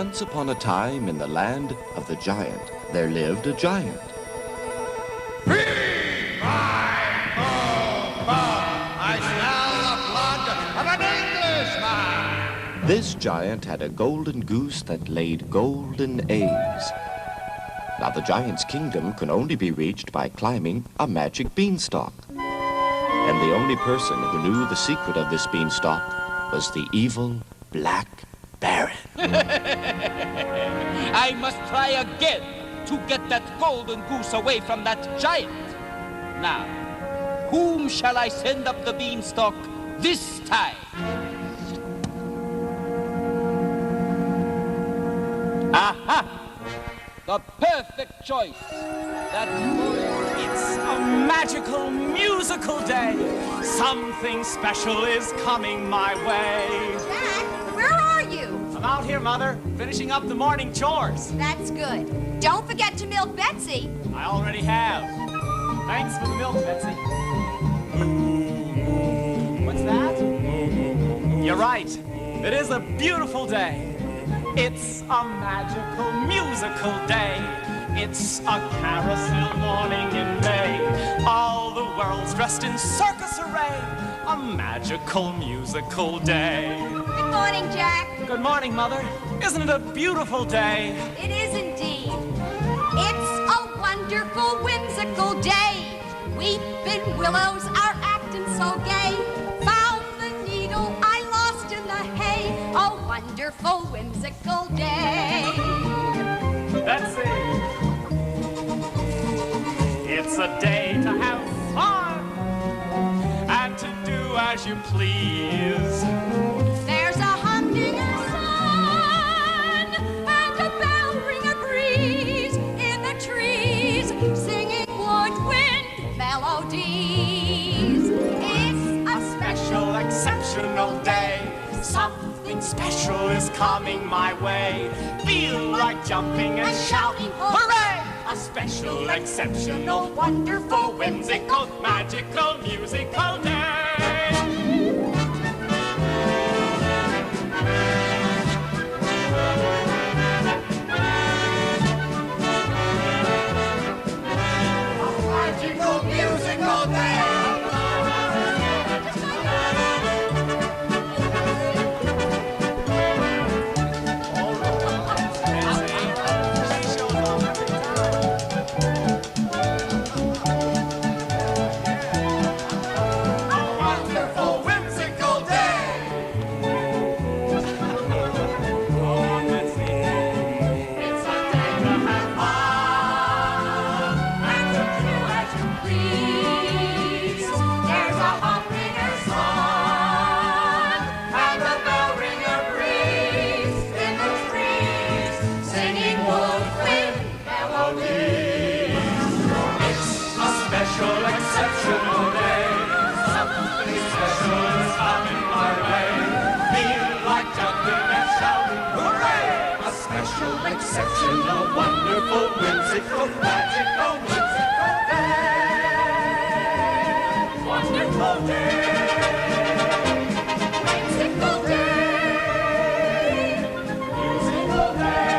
Once upon a time in the land of the giant, there lived a giant. Be my I smell the blood of an Englishman! This giant had a golden goose that laid golden eggs. Now the giant's kingdom could only be reached by climbing a magic beanstalk. And the only person who knew the secret of this beanstalk was the evil Black Baron. I must try again to get that golden goose away from that giant. Now, whom shall I send up the beanstalk this time? Aha! The perfect choice. It's a magical musical day. Something special is coming my way. Dad, where are you? I'm out here, Mother, finishing up the morning chores. That's good. Don't forget to milk Betsy. I already have. Thanks for the milk, Betsy. What's that? You're right. It is a beautiful day. It's a magical musical day. It's a carousel morning in May. All the world's dressed in circus array. A magical musical day. Good morning, Jack. Good morning, Mother. Isn't it a beautiful day? It is indeed. It's a wonderful, whimsical day. Weeping willows are acting so gay. Found the needle I lost in the hay. A wonderful, whimsical day. That's it. It's a day to have fun and to do as you please. There's a humdinger sun and a bell ring a breeze in the trees, singing woodwind melodies. It's a Special, exceptional day. Something special is coming my way. Feel like jumping and shouting, hooray! A special, exceptional, wonderful, whimsical, magical, musical day. A magical musical day! Exceptional, wonderful, whimsical, magical, musical day. Wonderful day. Whimsical day. Musical day.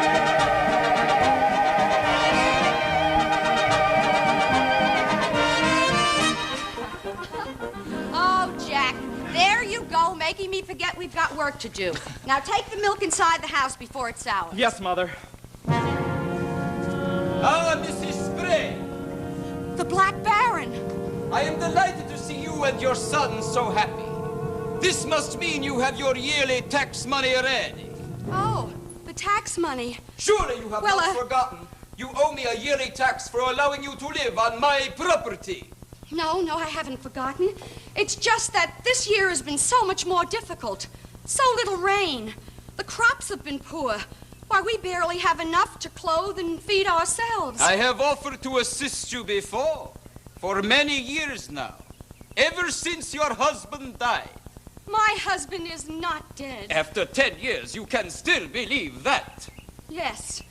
Oh, Jack, there you go, making me forget we've got work to do. Now take the milk inside the house before it's sour. Yes, Mother. Ah, Mrs. Spray! The Black Baron. I am delighted to see you and your son so happy. This must mean you have your yearly tax money ready. Oh, the tax money. Surely you have not forgotten. You owe me a yearly tax for allowing you to live on my property. No, I haven't forgotten. It's just that this year has been so much more difficult. So little rain. The crops have been poor. Why, we barely have enough to clothe and feed ourselves. I have offered to assist you before, for many years now, ever since your husband died. My husband is not dead. After 10 years, you can still believe that. Yes,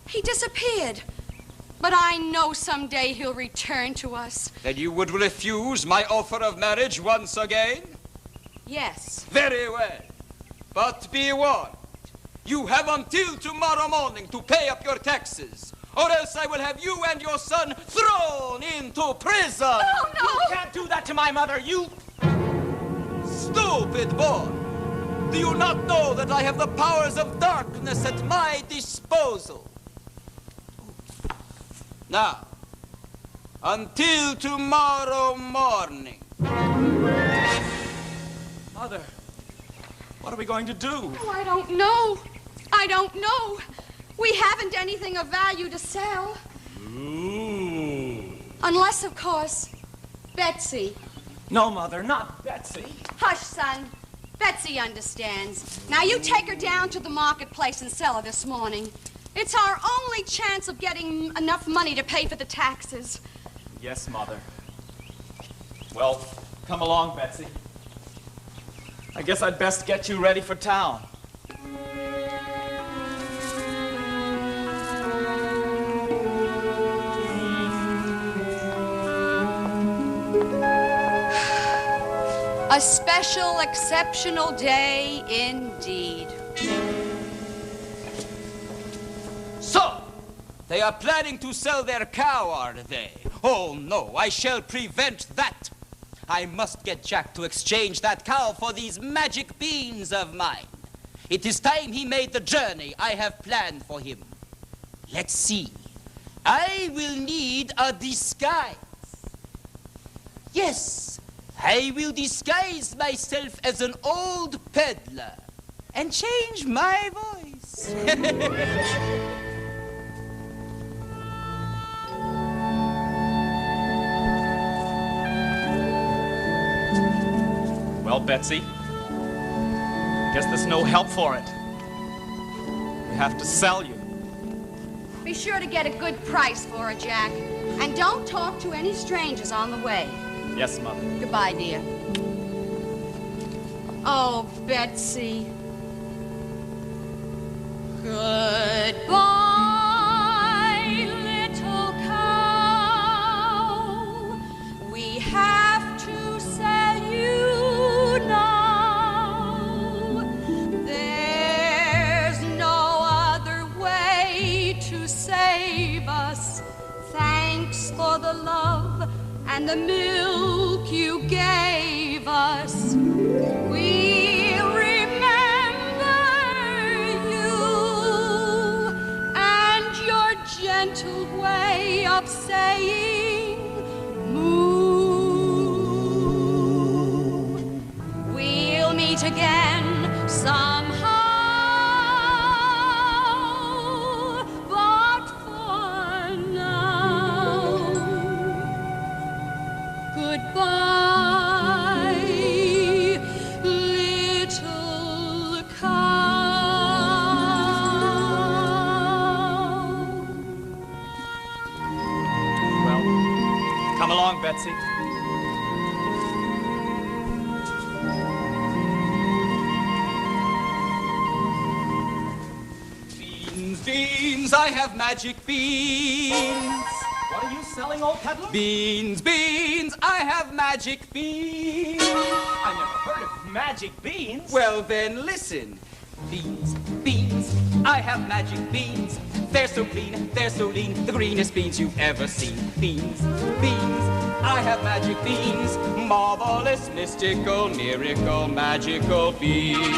he disappeared. But I know someday he'll return to us. Then you would refuse my offer of marriage once again? Yes. Very well. But be warned. You have until tomorrow morning to pay up your taxes, or else I will have you and your son thrown into prison. Oh, no! You can't do that to my mother, you... Stupid boy! Do you not know that I have the powers of darkness at my disposal? Now, until tomorrow morning. Mother, what are we going to do? Oh, I don't know. I don't know. We haven't anything of value to sell. Ooh. Unless, of course, Betsy. No, Mother, not Betsy. Hush, son. Betsy understands. Now you take her down to the marketplace and sell her this morning. It's our only chance of getting enough money to pay for the taxes. Yes, Mother. Well, come along, Betsy. I guess I'd best get you ready for town. A special, exceptional day indeed. So, they are planning to sell their cow, are they? Oh, no, I shall prevent that. I must get Jack to exchange that cow for these magic beans of mine. It is time he made the journey I have planned for him. Let's see. I will need a disguise. Yes, I will disguise myself as an old peddler and change my voice. Well, Betsy, guess there's no help for it. We have to sell you. Be sure to get a good price for her, Jack. And don't talk to any strangers on the way. Yes, Mother. Goodbye, dear. Oh, Betsy. Goodbye, little cow. We have to sell you now. There's no other way to save us. Thanks for the love and the milk you gave us. We'll remember you and your gentle way of saying moo. We'll meet again somehow, but for now, goodbye, little cow. Well, come along, Betsy. Beans, beans, I have magic beans. What are you selling, old peddler? Beans, beans, I have magic beans. I never heard of magic beans. Well, then listen. Beans, beans, I have magic beans. They're so clean, they're so lean, the greenest beans you've ever seen. Beans, beans, I have magic beans. Marvelous, mystical, miracle, magical beans.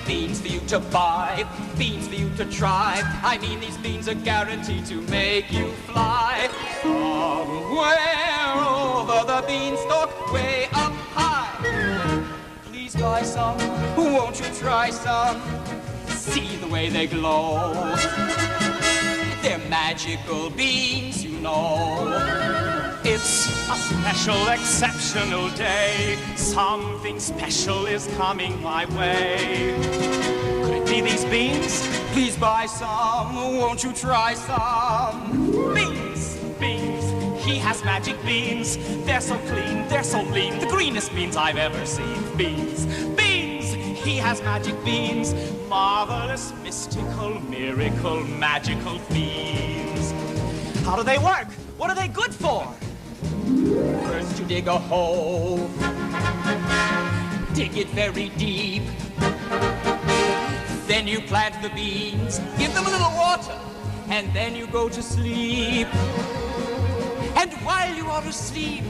Beans for you to buy, beans for you to try. I mean, these beans are guaranteed to make you fly. Somewhere over the beanstalk, way up high. Please buy some, won't you try some? See the way they glow. They're magical beans, you know. It's a special, exceptional day. Something special is coming my way. Could it be these beans? Please buy some, won't you try some? Beans, beans. He has magic beans. They're so clean, they're so lean. The greenest beans I've ever seen. Beans, beans. He has magic beans. Marvelous, mystical, miracle, magical beans. How do they work? What are they good for? First you dig a hole, dig it very deep. Then you plant the beans, give them a little water, and then you go to sleep. And while you are asleep,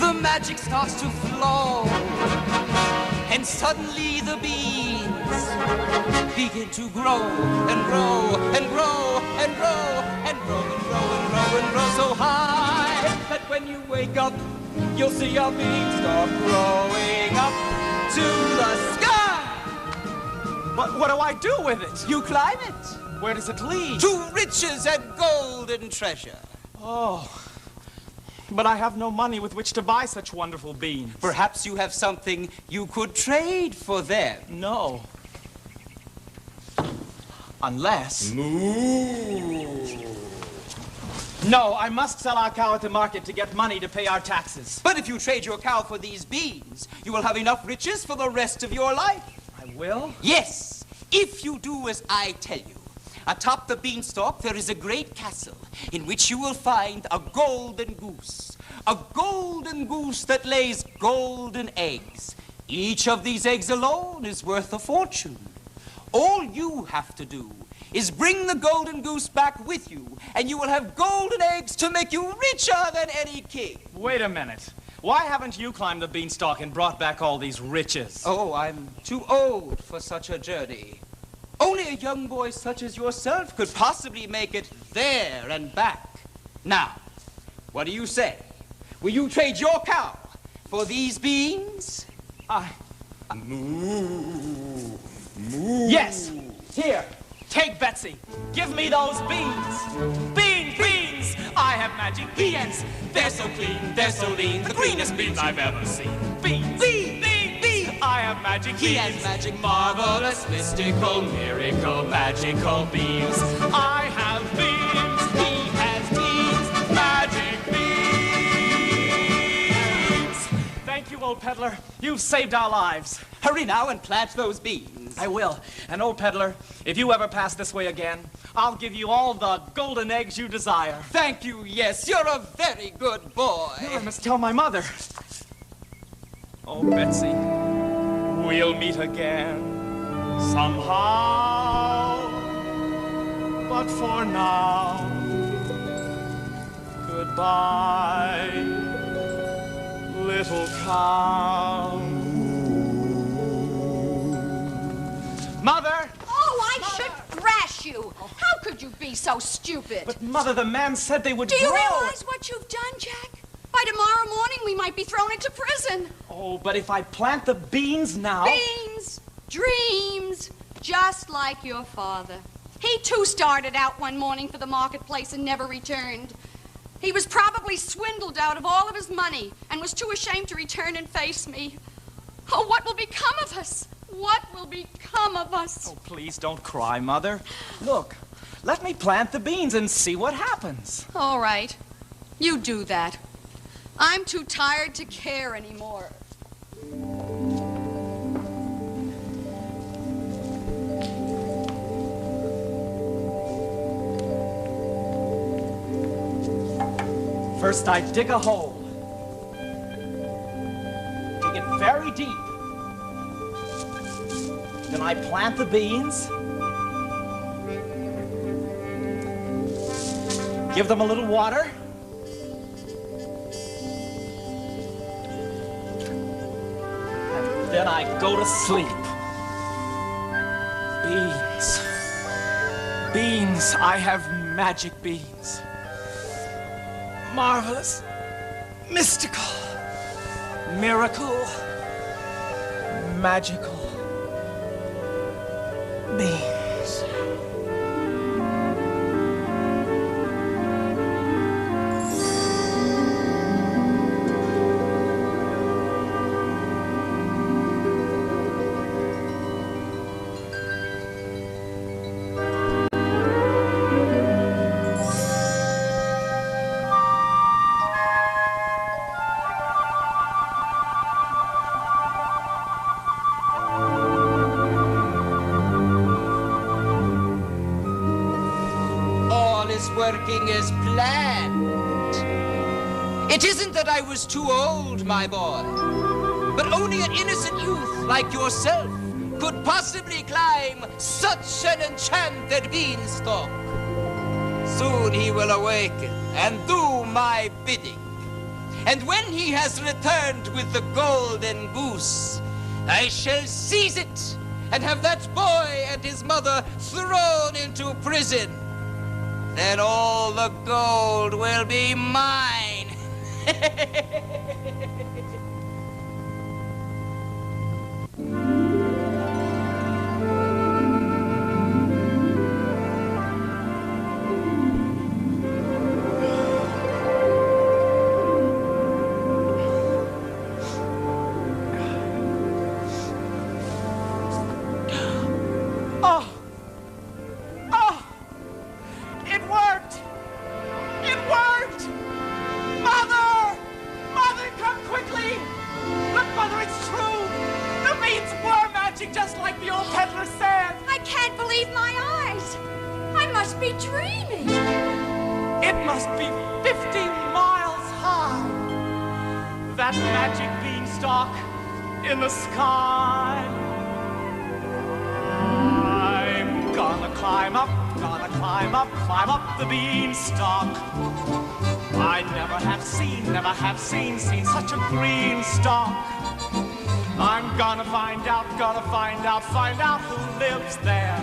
the magic starts to flow. And suddenly the beans begin to grow and grow and grow and grow and grow and grow and grow and grow so high that when you wake up, you'll see a beanstalk growing up to the sky. But what do I do with it? You climb it Where does it lead? to riches and golden treasure. Oh, but I have no money with which to buy such wonderful beans. Perhaps you have something you could trade for them. No. Unless... No, I must sell our cow at the market to get money to pay our taxes. But if you trade your cow for these beans, you will have enough riches for the rest of your life. I will? Yes, if you do as I tell you. Atop the beanstalk, there is a great castle in which you will find a golden goose. A golden goose that lays golden eggs. Each of these eggs alone is worth a fortune. All you have to do is bring the golden goose back with you, and you will have golden eggs to make you richer than any king. Wait a minute. Why haven't you climbed the beanstalk and brought back all these riches? Oh, I'm too old for such a journey. Only a young boy such as yourself could possibly make it there and back. Now, what do you say? Will you trade your cow for these beans? Yes! Here, take Betsy. Give me those beans. Beans! I have magic beans. They're so clean, they're so lean. The greenest beans I've ever seen. Beans! I have magic beans. He has magic, marvelous, mystical, miracle, magical beans. I have beans. He has beans. Magic beans. Thank you, old peddler. You've saved our lives. Hurry now and plant those beans. I will. And old peddler, if you ever pass this way again, I'll give you all the golden eggs you desire. Thank you, yes. You're a very good boy. I must tell my mother. Oh, Betsy, we'll meet again somehow. But for now, goodbye, little cow. Mother! Oh, I should thrash you. How could you be so stupid? But, Mother, the man said they would Do you grow. realize what you've done, Jack? By tomorrow morning, we might be thrown into prison. Oh, but if I plant the beans now... Beans, dreams, just like your father. He, too, started out one morning for the marketplace and never returned. He was probably swindled out of all of his money and was too ashamed to return and face me. Oh, what will become of us? What will become of us? Oh, please don't cry, Mother. Look, let me plant the beans and see what happens. All right. You do that. I'm too tired to care anymore. First, I dig a hole. Dig it very deep. Then I plant the beans. Give them a little water. And then I go to sleep. Beans. Beans. I have magic beans. Marvelous, mystical, miracle, magical beans. Working as planned. It isn't that I was too old, my boy, but only an innocent youth like yourself could possibly climb such an enchanted beanstalk. Soon he will awaken and do my bidding. And when he has returned with the golden goose, I shall seize it and have that boy and his mother thrown into prison. Then all the gold will be mine. Just like the old peddler said. I can't believe my eyes. I must be dreaming. It must be 50 miles high. That magic beanstalk in the sky. I'm gonna climb up the beanstalk. I never have seen such a green stalk. I'm gonna find out who lives there.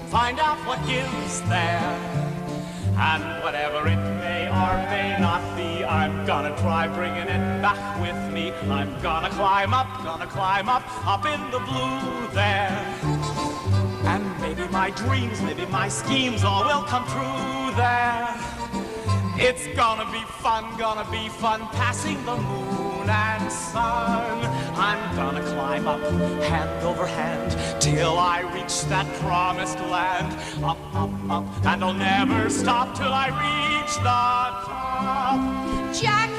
Find out what gives there. And whatever it may or may not be, I'm gonna try bringing it back with me. I'm gonna climb up in the blue there. And maybe my dreams, maybe my schemes all will come true there. It's gonna be fun passing the moon and sun. I'm gonna climb up, hand over hand, till I reach that promised land. Up, and I'll never stop till I reach the top. Jack,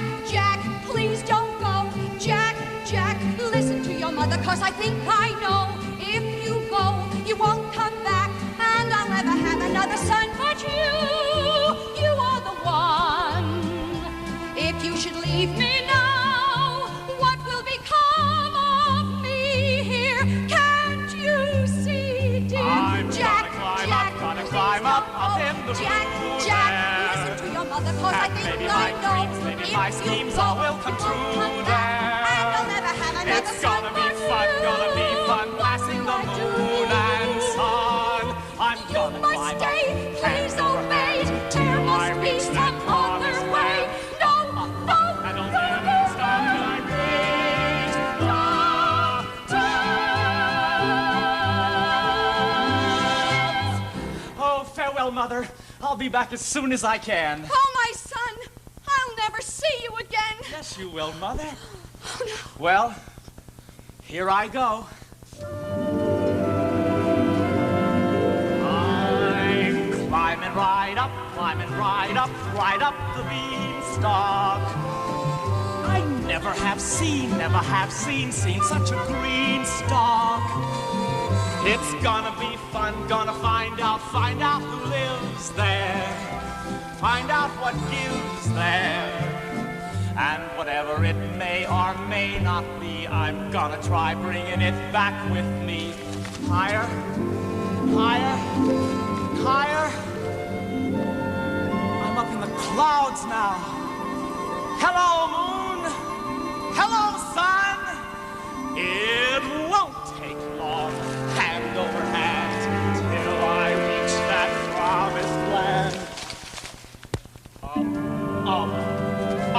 please don't go. Jack, listen to your mother, 'cause I think I know. If you go, you won't come back, and I'll never have another son but you. You are the one. If you should leave me now, what will become of me here? Can't you see, dear? I'm gonna climb up in the Jack, blue there. listen to your mother, 'cause I And think maybe I my know. dreams, maybe If my you schemes go, all will come you true won't come back, there. and I'll never have another It's son gonna be but fun, you. gonna be fun, What passing will the I do? moon and sun. I'm You gonna must climb stay, up, please hand over obey. hand, There till I must be reach that some other promised way. land. No, And I'll never stop till I reach the top. Oh, farewell, Mother. I'll be back as soon as I can. Oh, my son, I'll never see you again. Yes, you will, Mother. Oh, no. Well, here I go. I'm climbing right up the beanstalk. I never have seen such a green stalk. It's gonna be fun, gonna find out who lives there. Find out what gives there. And whatever it may or may not be, I'm gonna try bringing it back with me. Higher. I'm up in the clouds now. Hello, moon. Hello, sun. It won't take long, hand over hand, till I reach that promised land.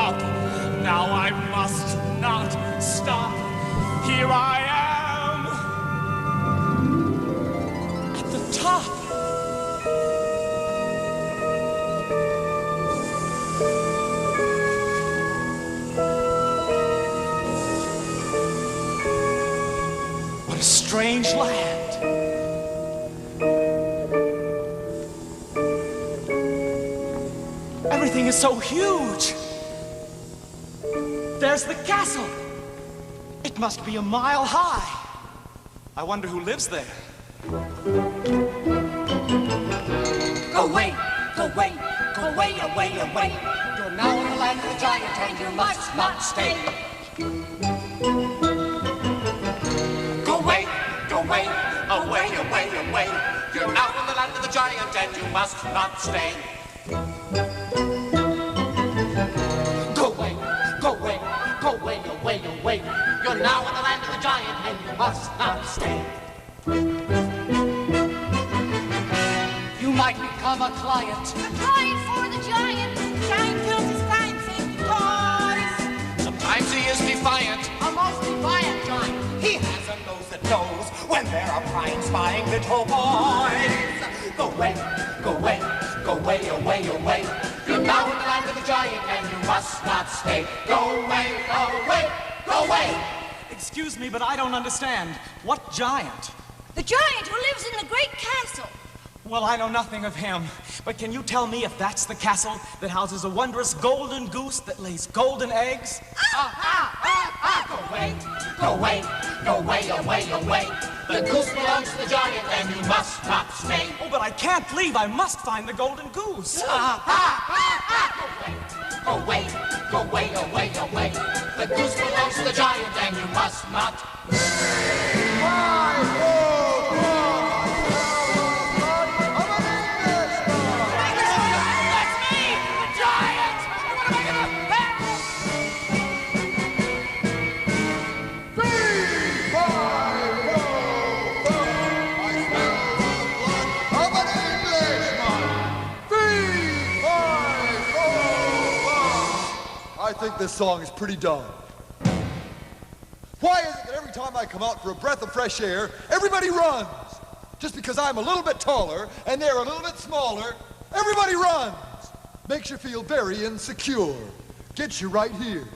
Up. Now I must not stop. Here I am at the top. What a strange land. Everything is so huge. There's the castle. It must be a mile high. I wonder who lives there. Go away, away. You're now in the land of the giant and you must not stay. Go away, away, away, away, away. You're now in the land of the giant and you must not stay. Go away, go away, go away, away, away. You're now in the land of the giant and you must not stay. You might become a client. A client for the giant. Giant builds his fine safety toys. Sometimes he is defiant. A most defiant giant. He has a nose that knows when there are prying, spying little boys. Go away, go away, go away, away, away. You're now in the land of the giant and you must not stay. Go away, away, go away. Excuse me, but I don't understand. What giant? The giant who lives in the great castle. Well, I know nothing of him. But can you tell me if that's the castle that houses a wondrous golden goose that lays golden eggs? Go away, go away, go away, away, away. The goose belongs to the giant and you must not stay. Oh, but I can't leave. I must find the golden goose. Go away, go away, away, away. The goose belongs to the giant and you must not. I think this song is pretty dumb. Why is it that every time I come out for a breath of fresh air, everybody runs? Just because I'm a little bit taller and they're a little bit smaller, everybody runs. Makes you feel very insecure. Gets you right here.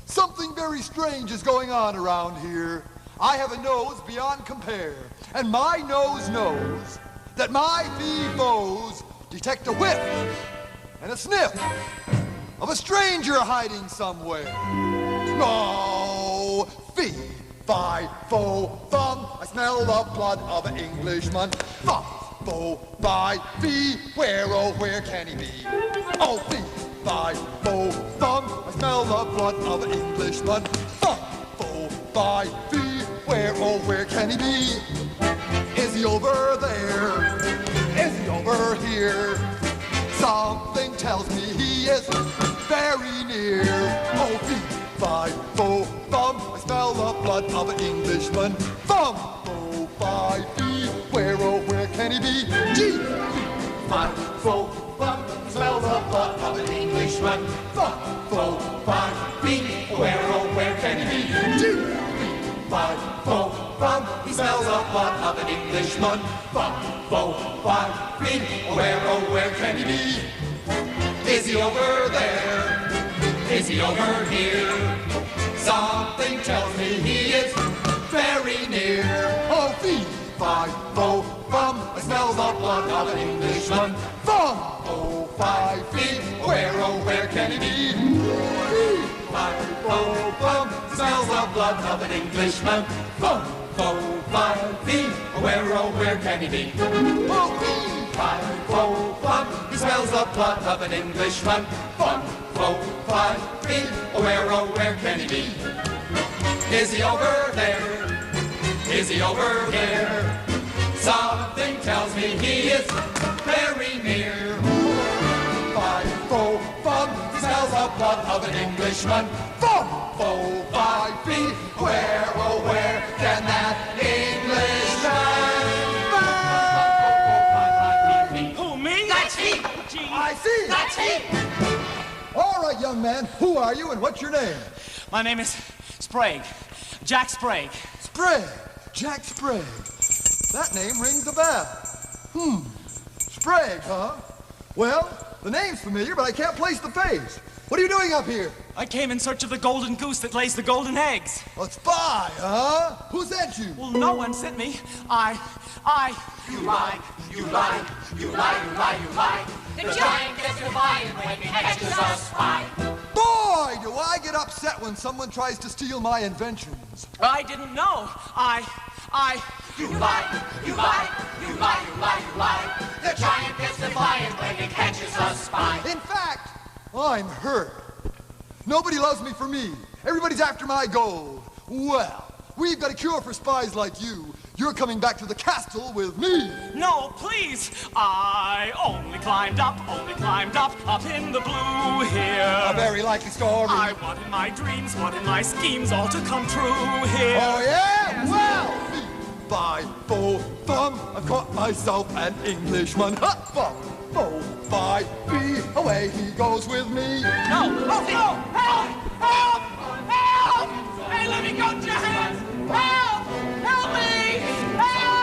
Something very strange is going on around here. I have a nose beyond compare, and my nose knows that my fee-foes detect a whiff and a sniff of a stranger hiding somewhere. Oh, fee, fi, fo, fum, I smell the blood of an Englishman. Fi, fo, fi, fee, where, oh, where can he be? Oh, fee, fi, fo, fum, I smell the blood of an Englishman. Fi, fo, fi, fee, where, oh, where can he be? Is he over there? Is he over here? Something tells me he is very near. Oh, fee, fi, fo, fum, I smell the blood of an Englishman. Fum, fo, fi, fee, where, oh, where can he be? Gee, fee, fi, fo, fum, I smell the blood of an Englishman. Fum, fo, fi, fee, where, oh, where can he be? Gee, fee, fi, fo, fum, he smells the blood of an Englishman. Fum, fo, fi, fee, where, oh, where can he be? Is he over there? Is he over here? Something tells me he is very near. Oh, fee, fi, fo, fum, I smell the blood of an Englishman. Fum, oh, fi, fee, where, oh, where can he be? Fee, fi, fo, fum, smells the blood of an Englishman. Fum, fo, fi, fee, where, oh, where can he be? Oh, fee, fi, fo, fum, he smells the blood of an Englishman. Fum, fo, fi, fee, where, oh, where can he be? Is he over there? Is he over here? Something tells me he is very near. Fi, fo, fum, he smells the blood of an Englishman. Fum, fo, fi, fee, where, oh, where can that Englishman be? Who, me? That's he! I see. That's he! All right, young man, who are you and what's your name? My name is Sprague. Jack Sprague. Sprague. Jack Sprague. That name rings a bell. Sprague, huh? Well, the name's familiar, but I can't place the face. What are you doing up here? I came in search of the golden goose that lays the golden eggs. A spy, huh? Who sent you? Well, no one sent me. You lie, you lie, you lie, you lie, you lie. The giant gets defiant when he catches a spy. Boy, do I get upset when someone tries to steal my inventions. I didn't know. You lie, you lie, you lie, you lie, you lie. The giant gets defiant when he catches a spy. In fact, I'm hurt. Nobody loves me for me. Everybody's after my gold. Well, we've got a cure for spies like you. You're coming back to the castle with me. No, please. I only climbed up in the blue here. A very likely story. I wanted my dreams, wanted my schemes all to come true here. Oh, yeah? Well, fee, fi, fo, fum, I've caught myself an Englishman. Ha, fum, fo, fi, fee, away he goes with me. No! Oh, no! Help! Help! Help! Hey, let me go, Giant! Help! Help me! Help!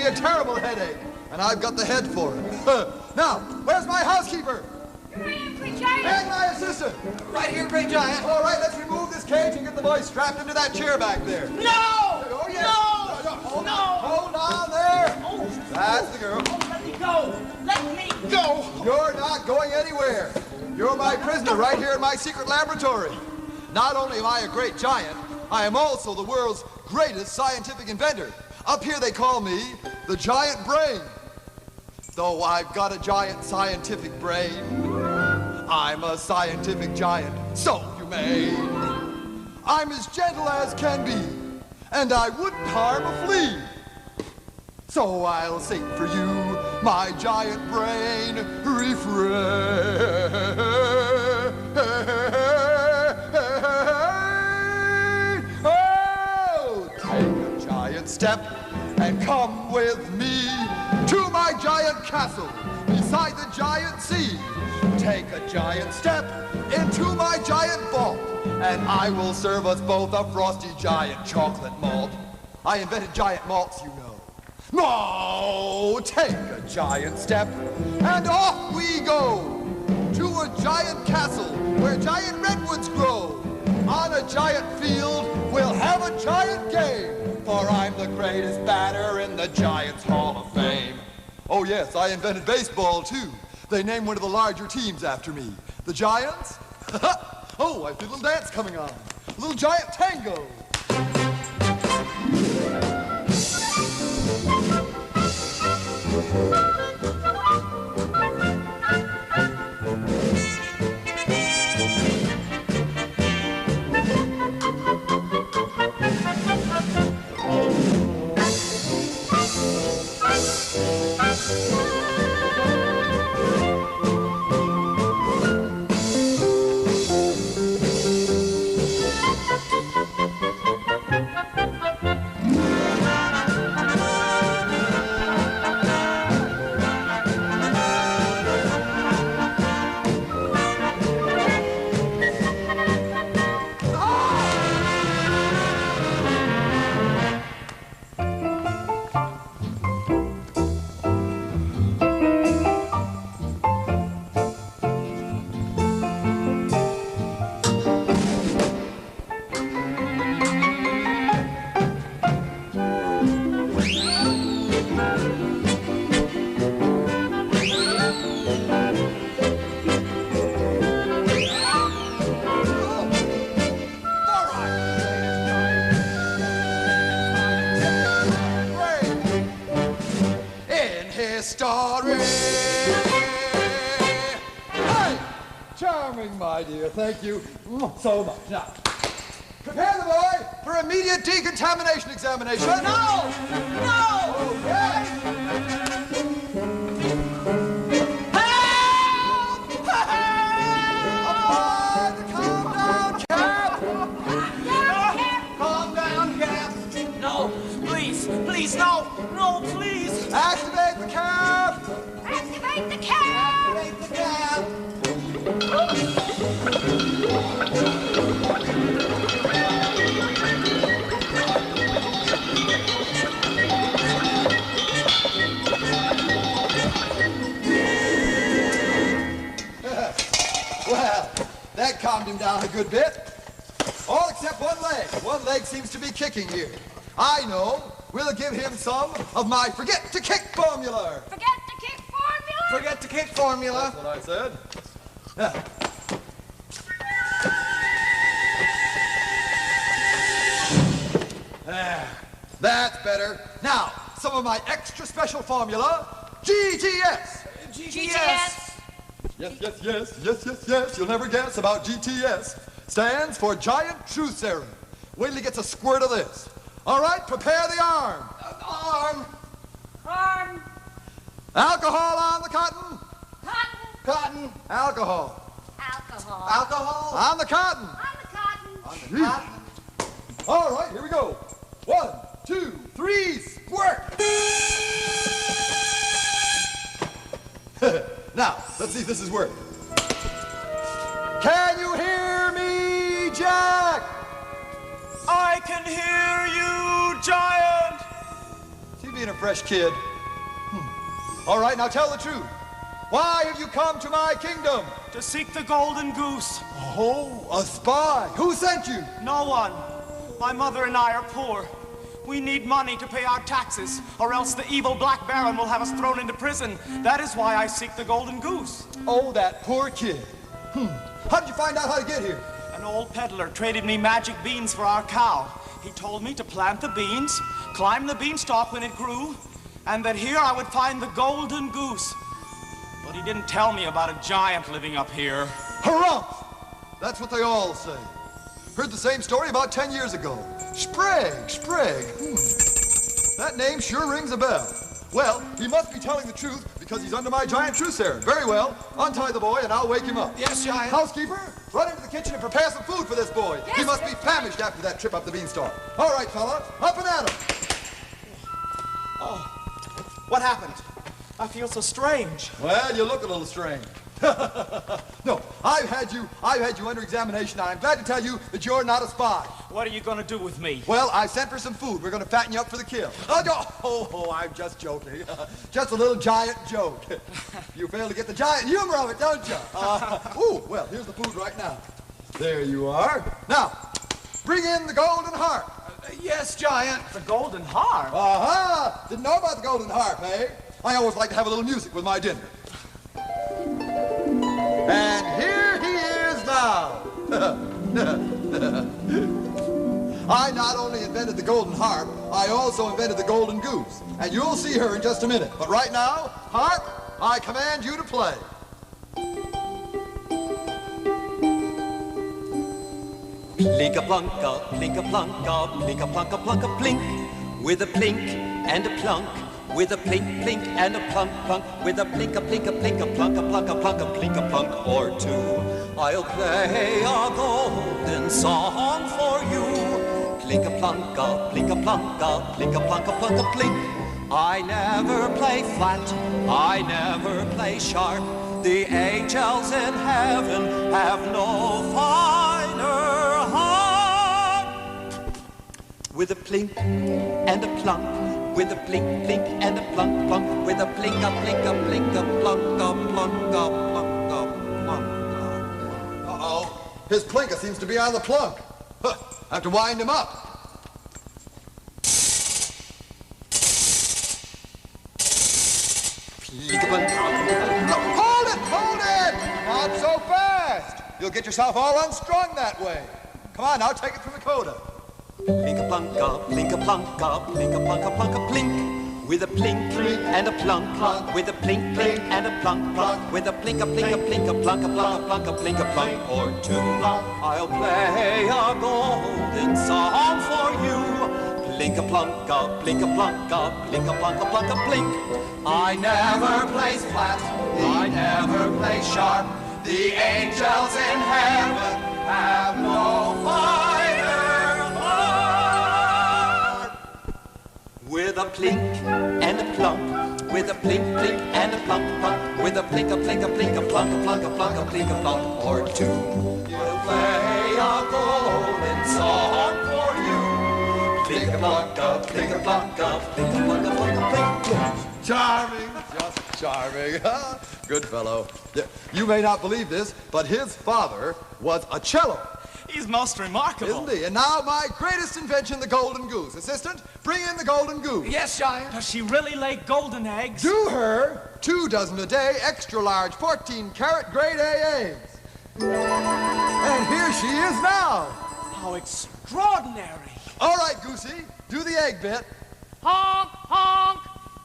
A terrible headache, and I've got the head for it. Now, where's my housekeeper? Great Giant. And my assistant? Right here, Great Giant. All right, let's remove this cage and get the boy strapped into that chair back there. No! Oh, yes. No! Hold on there. Oh, That's the girl. oh, let me go! Let me go! You're not going anywhere. You're my prisoner right here in my secret laboratory. Not only am I a great giant, I am also the world's greatest scientific inventor. Up here they call me the giant brain. Though I've got a giant scientific brain, I'm a scientific giant, so you may. I'm as gentle as can be, and I wouldn't harm a flea. So I'll sing for you my giant brain refrain. Oh, take a giant step and come with me to my giant castle beside the giant sea. Take a giant step into my giant vault, and I will serve us both a frosty giant chocolate malt. I invented giant malts, you know. No, take a giant step, and off we go to a giant castle where giant redwoods grow. On a giant field, we'll have a giant game, for I'm the greatest batter in the Giants Hall of Fame. Oh yes, I invented baseball too. They named one of the larger teams after me. The Giants? Oh, I see a little dance coming on. A little giant tango. Story. Hey, charming, my dear. Thank you so much. Now, prepare the boy for immediate decontamination examination. No! No! Okay. Apply the calm down cap. Calm down cap. No! Please! Please, no! No, please! Activate the cap. Activate the cap. Activate the cap. Well, that calmed him down a good bit. All except one leg. One leg seems to be kicking here. I know. We'll give him some of my forget to kick formula. Forget to kick formula. forget the kit formula. That's what I said. Yeah. That's better. Now, some of my extra special formula, GTS. GTS. Yes. You'll never guess about GTS. Stands for Giant Truth Serum. Wait till he gets a squirt of this. All right, prepare the arm. Arm. Alcohol on the cotton. Cotton. Alcohol. Alcohol. On the cotton. On the cotton. All right, here we go. 1, 2, 3, squirt. Now, let's see if this is working. Can you hear me, Jack? I can hear you, Giant. Is he being a fresh kid? All right, now tell the truth. Why have you come to my kingdom? To seek the golden goose. Oh, a spy. Who sent you? No one. My mother and I are poor. We need money to pay our taxes, or else the evil Black Baron will have us thrown into prison. That is why I seek the golden goose. Oh, that poor kid. How did you find out how to get here? An old peddler traded me magic beans for our cow. He told me to plant the beans, climb the beanstalk when it grew, and that here I would find the golden goose. But he didn't tell me about a giant living up here. Harumph! That's what they all say. Heard the same story about 10 years ago. Sprague. That name sure rings a bell. Well, he must be telling the truth because he's under my giant truth serum. Very well. Untie the boy and I'll wake him up. Yes, Giant. Housekeeper, run into the kitchen and prepare some food for this boy. Yes, he must be famished after that trip up the beanstalk. All right, fella, up and at him. What happened? I feel so strange. Well, you look a little strange. No, I've had you under examination, and I'm glad to tell you that you're not a spy. What are you going to do with me? Well, I sent for some food. We're going to fatten you up for the kill. I'm just joking. Just a little giant joke. You fail to get the giant humor of it, don't you? Well, here's the food right now. There you are. Now, bring in the golden harp. Yes, Giant. The golden harp? Aha! Didn't know about the golden harp, eh? I always like to have a little music with my dinner. And here he is now. I not only invented the golden harp, I also invented the golden goose. And you'll see her in just a minute. But right now, harp, I command you to play. Plink-a-plunka, plink-a-plunka, plink-a-plunka, plunk-a-plink, with a plink and a plunk, with a plink, plink and a plunk, plunk, with a plink-a, plink-a, plink-a, plunk-a, plunk-a, plunk-a, plink-a-plunk or two. I'll play a golden song for you. Plink-a-plunka, plink-a-plunka, plink-a-plunka, plunk-a-plink. I never play flat, I never play sharp. The angels in heaven have no finer harp. With a plink and a plunk, with a plink, plink and a plunk, plunk, with a plink-a, plink-a, plink-a, plunk-a, plunk-a, plunk-a, plunk-a. Uh-oh, his plinka seems to be on the plunk. Huh, I have to wind him up. Hold it! Not so fast. You'll get yourself all unstrung that way. Come on now, take it from the coda. Plink-a-plunka, plink-a-plunka, plink-a-plunka, plunka, plink, with a plink, plink and a plunk, plunk, with a plink, plink and a plunk, plunk, with a plink-a, plink-a, plink-a, plunka, plunka, plunka, plink-a, plunk or two. I'll play a golden song for you. Plink-a-plunka, plink-a-plunka, plink-a-plunka, plunka, plink. I never play flat, I never play sharp. The angels in heaven have no finer heart. With a plink and a plunk, with a plink, plink and a plunk, plunk, with a plink, a plink, a plink, a plunk, a plunk, a plunk, a plink, a plunk or two. We'll play a golden song for you. Plink-a-plunka, plink-a-plunka, plink-a-plunka, plunk-a-plink, plink. Charming, just charming. Good fellow. Yeah, you may not believe this, but his father was a cello. He's most remarkable. Isn't he? And now my greatest invention, the golden goose. Assistant, bring in the golden goose. Yes, Giant. Does she really lay golden eggs? Do her? 2 dozen a day, extra large, 14-carat grade A eggs. And here she is now. How extraordinary. All right, Goosey, do the egg bit. Honk, honk.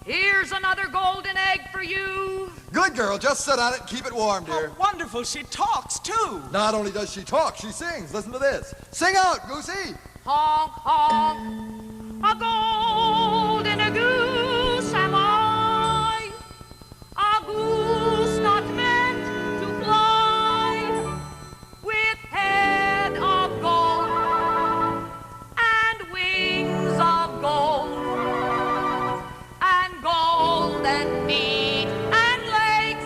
Here's another golden egg for you. Good girl, just sit on it and keep it warm, dear. How wonderful, she talks too. Not only does she talk, she sings. Listen to this. Sing out, Goosey. Honk, honk. A golden goose am I. A goose not meant to fly. With head of gold and wings of gold. And golden feet and legs.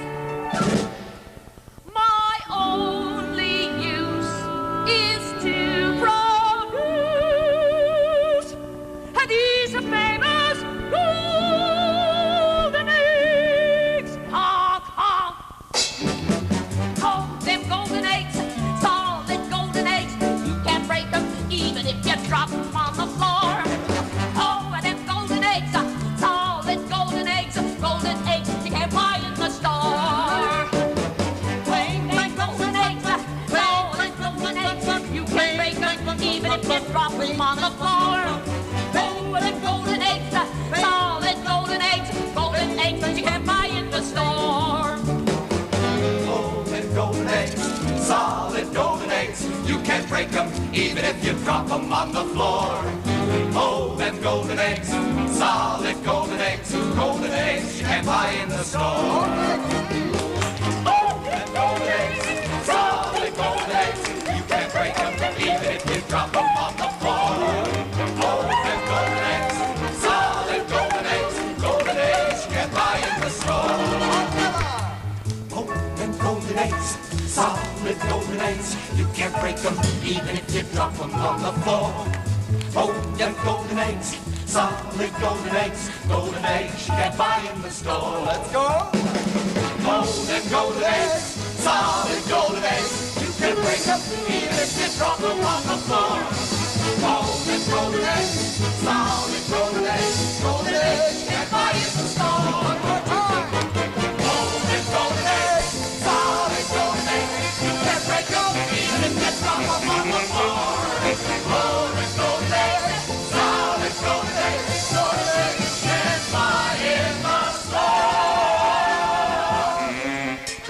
My only use is to produce these famous golden eggs. Honk, honk. Oh, them golden eggs, solid golden eggs. You can't break them even if you drop them on the floor. Oh, and them golden eggs, solid golden eggs you can't buy in the store. Them golden eggs, solid golden eggs, you can't break them even if you drop them on the floor. Oh, them golden eggs, solid golden eggs that you can't buy in the store. Oh, them golden eggs, solid golden eggs. You can't break them even if you drop them on the floor. Oh, them golden eggs, solid golden eggs you can't buy in the store. Oh, them golden eggs, solid golden eggs. You can't break them even if you drop them on the floor. Oh, them golden eggs, solid golden eggs you can't buy in the store. Oh, them golden eggs, solid golden eggs. You can't break them even if you drop them on the floor. Oh, them golden eggs, solid golden eggs you can't buy in the store. Let's go. Oh, them golden eggs, solid golden eggs. You can't break them even if you drop them on the floor. Oh, them golden eggs, solid golden eggs you can't buy in the store. One more time. Oh, them golden eggs, solid golden eggs. You can't break them even if you drop them on the floor. Oh, them golden eggs, solid golden eggs you can't buy in the store.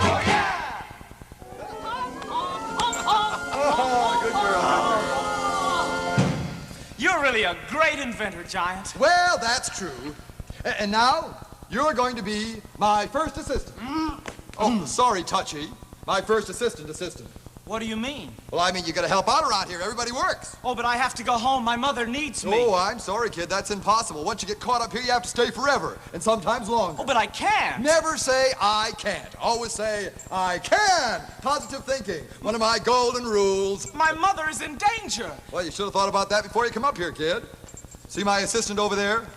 Oh, yeah! Oh, good girl. You're really a great inventor, Giant. Well, that's true. And now, you're going to be my first assistant. Oh, sorry, Touchy. My first assistant. What do you mean? Well, I mean, you gotta help out around here. Everybody works. Oh, but I have to go home. My mother needs me. Oh, I'm sorry, kid. That's impossible. Once you get caught up here, you have to stay forever, and sometimes longer. Oh, but I can't. Never say, I can't. Always say, I can. Positive thinking. One of my golden rules. My mother is in danger. Well, you should have thought about that before you come up here, kid. See my assistant over there?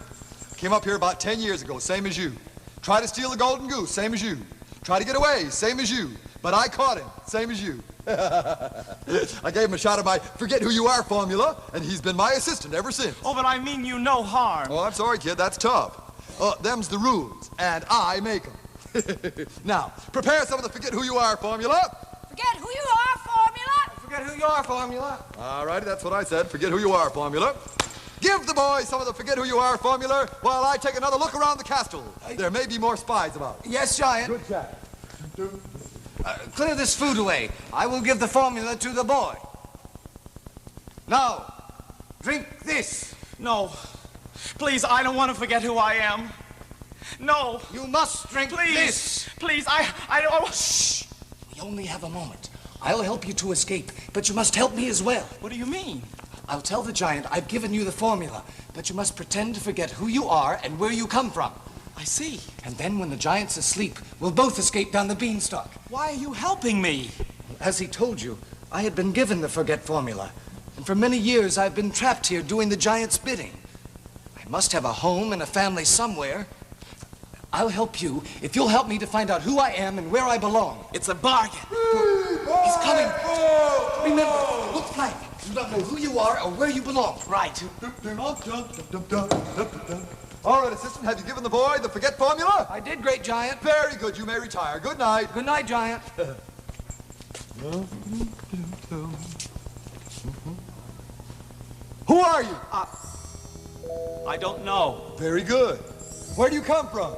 Came up here about 10 years ago, same as you. Tried to steal the golden goose, same as you. Tried to get away, same as you. But I caught him, same as you. I gave him a shot of my forget who you are formula, and he's been my assistant ever since. Oh, but I mean you no harm. Oh, I'm sorry, kid, that's tough. Them's the rules, and I make them. Now, prepare some of the forget who you are formula. Forget who you are, formula. Forget who you are, formula. All righty, that's what I said, forget who you are formula. Give the boys some of the forget who you are formula while I take another look around the castle. There may be more spies about. Yes, Giant. Good chat. Clear this food away. I will give the formula to the boy. Now, drink this. No. Please, I don't want to forget who I am. No. You must drink Please. this. Please, I don't... Shh. We only have a moment. I'll help you to escape, but you must help me as well. What do you mean? I'll tell the giant I've given you the formula, but you must pretend to forget who you are and where you come from. I see. And then when the giant's asleep, we'll both escape down the beanstalk. Why are you helping me? As he told you, I had been given the forget formula, and for many years I've been trapped here doing the giant's bidding. I must have a home and a family somewhere. I'll help you if you'll help me to find out who I am and where I belong. It's a bargain. He's coming. Remember, look flank. You don't know who you are or where you belong. Right. All right, assistant, have you given the boy the forget formula? I did, great giant. Very good, you may retire. Good night. Good night, giant. Who are you? I don't know. Very good. Where do you come from?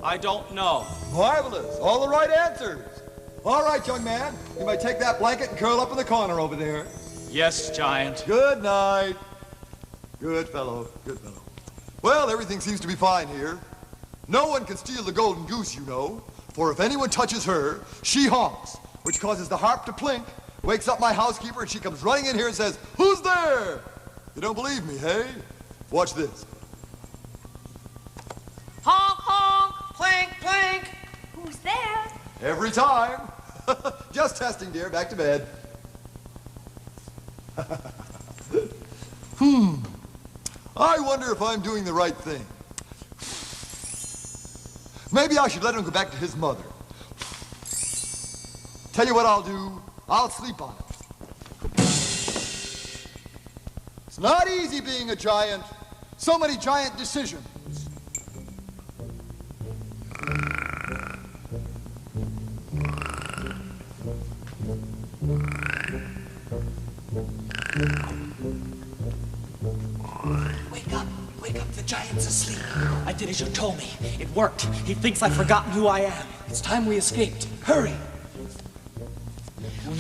I don't know. Marvelous. All the right answers. All right, young man. You may take that blanket and curl up in the corner over there. Yes, giant. Good night. Good fellow. Good fellow. Well, everything seems to be fine here. No one can steal the golden goose, you know. For if anyone touches her, she honks, which causes the harp to plink, wakes up my housekeeper, and she comes running in here and says, "Who's there?" You don't believe me, hey? Watch this. Honk, honk, plink, plink. Who's there? Every time. Just testing, dear. Back to bed. I wonder if I'm doing the right thing. Maybe I should let him go back to his mother. Tell you what I'll do. I'll sleep on it. It's not easy being a giant. So many giant decisions. Wake up, the giant's asleep. I did as you told me. It worked. He thinks I've forgotten who I am. It's time we escaped. Hurry.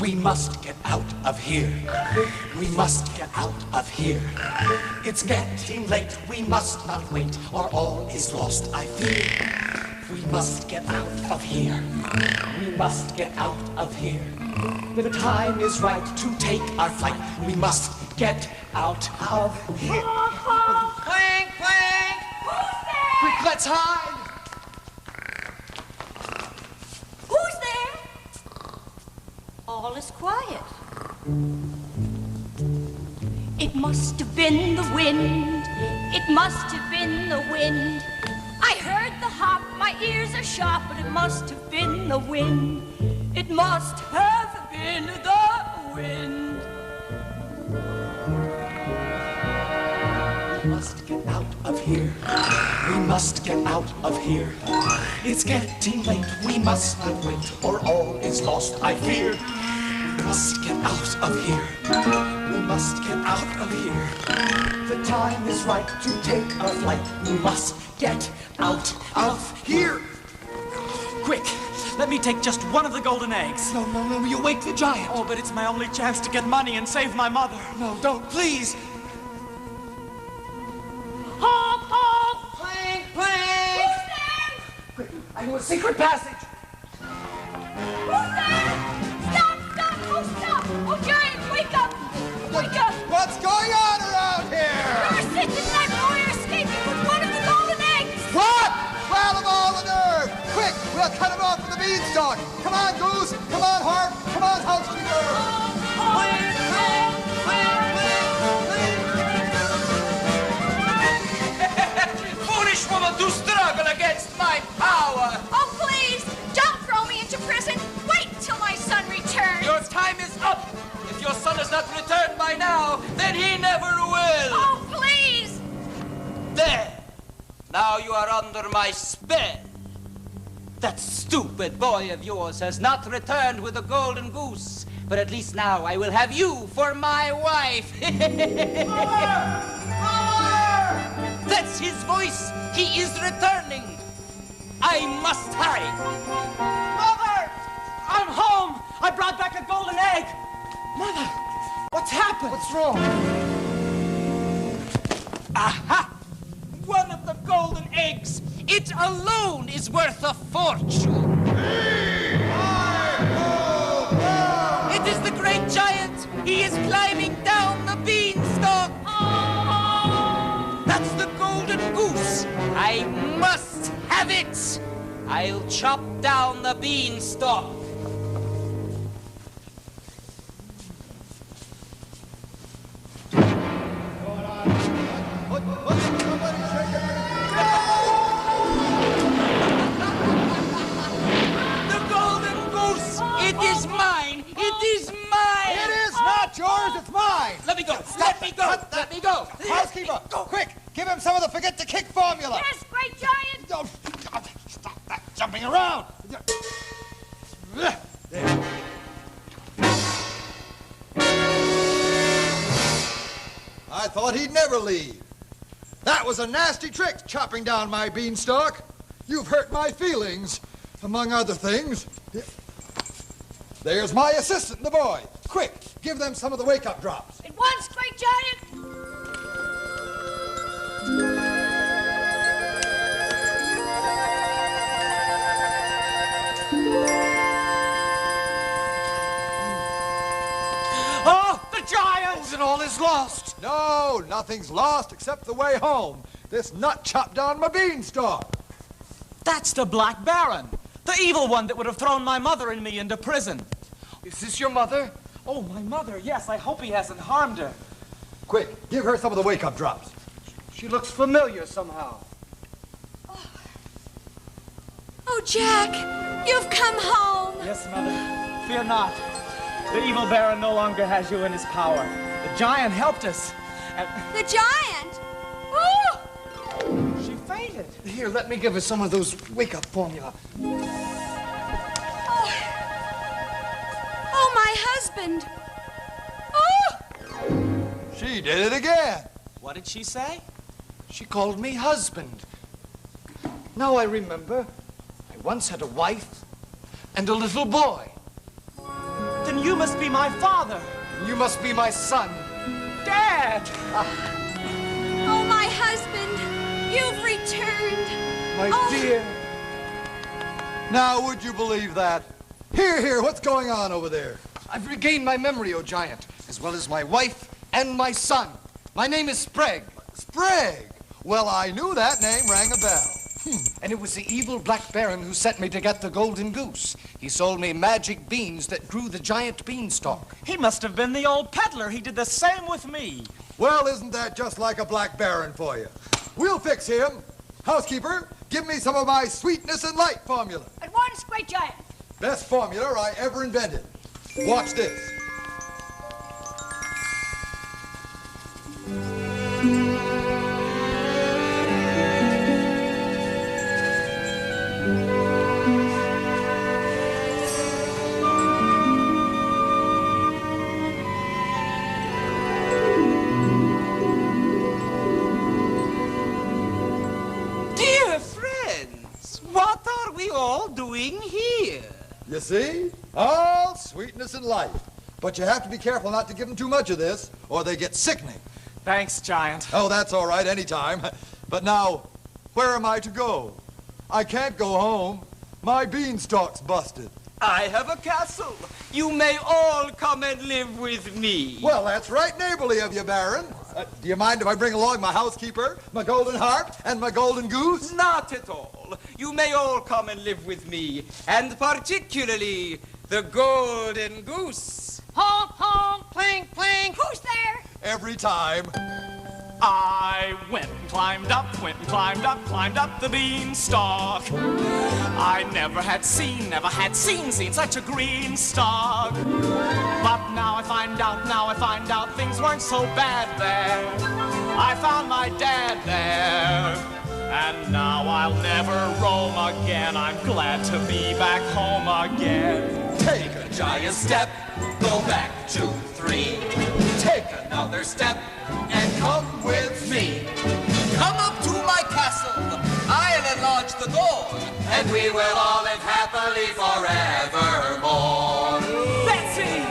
We must get out of here. We must get out of here. It's getting late. We must not wait, or all is lost, I fear. We must get out of here. We must get out of here. The time is right to take our flight. We must get out of here. Plink, plink. Who's there? Quick, let's hide. Who's there? All is quiet. It must have been the wind. It must have been the wind. I heard the hop, my ears are sharp, but it must have been the wind. It must have been the wind. We must get out of here. We must get out of here. It's getting late. We must not wait, or all is lost, I fear. We must get out of here. We must get out of here. The time is right to take our flight. We must get out of here. Quick, let me take just one of the golden eggs. No, you wake the giant. Oh, but it's my only chance to get money and save my mother. No, don't, please. Honk, honk, plink, plink. Who's there? Quick, I know a secret passage. Who's there? Stop, stop, oh, stop. Oh, giant, wake up. Wake up. What's going on around here? You're sitting there, or you're escaping with one of the golden eggs. What? Rattle them all the nerve! Quick, we'll cut him off with the beanstalk. Come on, Goose. Come on, Harp. Come on, housekeeper. Foolish woman to struggle against my power. Oh, please, don't throw me into prison. Wait till my son returns. Your time is up. If your son has not returned by now, then he never will. Oh, please. There. Now you are under my spell. That stupid boy of yours has not returned with the golden goose. But at least now I will have you for my wife. That's his voice. He is returning. I must hurry. Mother! I'm home! I brought back a golden egg! Mother! What's happened? What's wrong? Aha! One of the golden eggs. It alone is worth a fortune. It is the great giant. He is climbing down the beanstalk. That's the golden goose. I must have it. I'll chop down the beanstalk. It is It's mine! Let me go! Let me go! Let me go! Housekeeper, quick! Give him some of the forget-to-kick formula! Yes, great giant! Oh, stop that jumping around! There. I thought he'd never leave. That was a nasty trick, chopping down my beanstalk. You've hurt my feelings, among other things. There's my assistant and the boy. Quick, give them some of the wake-up drops. At once, great giant! Oh, the giant! And all is lost. No, nothing's lost except the way home. This nut chopped down my beanstalk. That's the Black Baron, the evil one that would have thrown my mother and me into prison. Is this your mother? Oh, my mother, yes, I hope he hasn't harmed her. Quick, give her some of the wake-up drops. She looks familiar somehow. Oh, Jack, you've come home. Yes, Mother, fear not. The evil Baron no longer has you in his power. The giant helped us, and The giant? Ooh! she fainted. Here, let me give her some of those wake-up formula. Oh, my husband. Oh! She did it again. What did she say? She called me husband. Now I remember. I once had a wife and a little boy. Then you must be my father. You must be my son. Dad! Oh, my husband, you've returned. My Oh. dear. Now, would you believe that? Here, what's going on over there? I've regained my memory, O giant, as well as my wife and my son. My name is Sprague. Sprague. Well, I knew that name rang a bell. And it was the evil Black Baron who sent me to get the golden goose. He sold me magic beans that grew the giant beanstalk. He must have been the old peddler. He did the same with me. Well, isn't that just like a Black Baron for you? We'll fix him. Housekeeper, give me some of my sweetness and light formula. At once, great giant! Best formula I ever invented. Watch this. Dear friends, what are we all doing here? You see? All sweetness and light. But you have to be careful not to give them too much of this, or they get sickening. Thanks, giant. Oh, that's all right, anytime. But now, where am I to go? I can't go home. My beanstalk's busted. I have a castle. You may all come and live with me. Well, that's right neighborly of you, Baron. Do you mind if I bring along my housekeeper, my golden harp, and my golden goose? Not at all. You may all come and live with me, and particularly the golden goose. Honk, honk, plink, plink. Who's there? Every time. I went and climbed up the beanstalk. I never had seen such a green stalk. But now I find out things weren't so bad there. I found my dad there. And now I'll never roam again. I'm glad to be back home again. Take a giant step, go back 2, 3. Take another step and come with me. Come up to my castle, I'll enlarge the door, and we will all live happily forevermore. Betsy!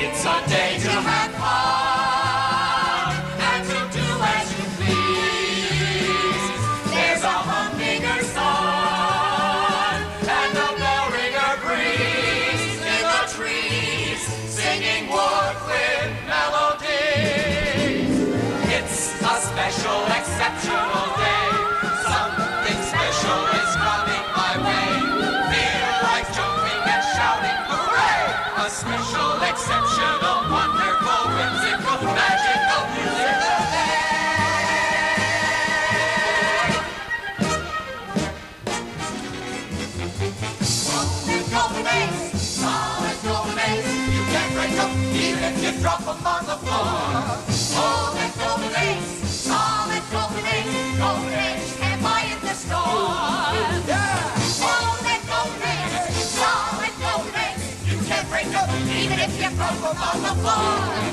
It's a day to have fun and to do as you please. There's a humdinger sun and a bell ringer breeze in the trees, singing wood with melodies. It's a special, exceptional day. Something special is coming my way. Feel like jumping and shouting, hooray! A special, exceptional, wonderful, whimsical, magical musical day. Golden eggs, solid golden eggs. You can't break them even if you drop them up on the floor. Solid golden eggs, solid golden eggs, golden eggs you can't buy in the store. Yeah! Solid golden eggs, you can't break them even if you throw them on the floor.